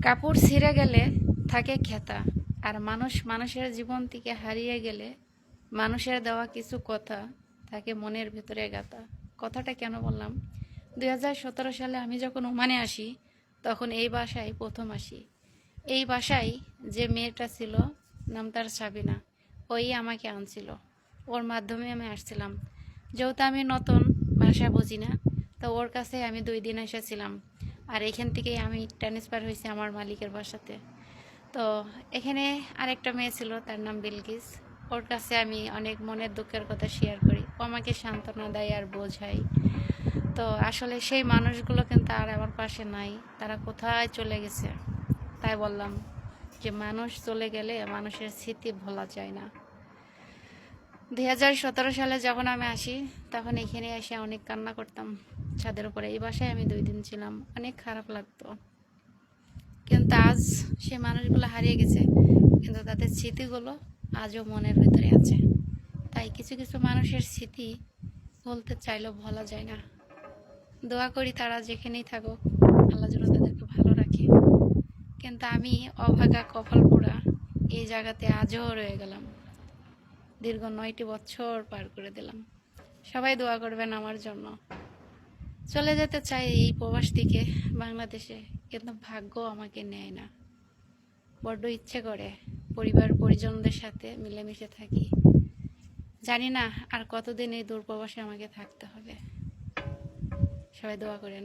কাপড় ছিঁড়ে গেলে থাকে খেতা, আর মানুষ মানুষের জীবন থেকে হারিয়ে গেলে মানুষের দেওয়া কিছু কথা থাকে মনের ভিতরে গাঁথা। কথাটা কেন বললাম, 2017 সালে আমি যখন ওমানে আসি তখন এই বাসায় প্রথম আসি। এই বাসায় যে মেয়েটা ছিল, নাম তার সাবিনা, ওই আমাকে আনছিল। ওর মাধ্যমে আমি আসছিলাম। যেহেতু আমি নতুন, ভাষা বুঝি না, তো ওর কাছে আমি 2 দিন এসেছিলাম। আর এখান থেকেই আমি ট্রান্সফার হয়েছি আমার মালিকের বাসাতে। তো এখানে আরেকটা মেয়ে ছিল, তার নাম বিলকিস। ওর কাছে আমি অনেক মনের দুঃখের কথা শেয়ার করি, ও আমাকে সান্ত্বনা দেয় আর বোঝায়। তো আসলে সেই মানুষগুলো কিন্তু আর আমার পাশে নাই, তারা কোথায় চলে গেছে। তাই বললাম যে মানুষ চলে গেলে মানুষের স্মৃতি ভোলা যায় না। 2017 সালে যখন আমি আসি তখন এখানে এসে অনেক কান্না করতাম ছাদের উপরে। এই বাসায় আমি 2 দিন ছিলাম, অনেক খারাপ লাগতো। কিন্তু আজ সে মানুষগুলো হারিয়ে গেছে, কিন্তু তাদের স্মৃতিগুলো আজও মনের ভিতরে আছে। তাই কিছু কিছু মানুষের স্মৃতি বলতে চাইলেও ভোলা যায় না। দোয়া করি তারা যেখানেই থাকুক, আল্লাহ যেন তাদেরকে ভালো রাখে। কিন্তু আমি অভাগা কপাল পোড়া এই জায়গাতে আজও রয়ে গেলাম। দীর্ঘ 9টি বছর পার করে দিলাম। সবাই দোয়া করবেন আমার জন্য। চলে যেতে চাই এই প্রবাস থেকে বাংলাদেশে, কিন্তু ভাগ্য আমাকে নেয় না। বড্ড ইচ্ছে করে পরিবার পরিজনদের সাথে মিলেমিশে থাকি। জানি না আর কতদিন এই দূর প্রবাসে আমাকে থাকতে হবে। সবাই দোয়া করেন।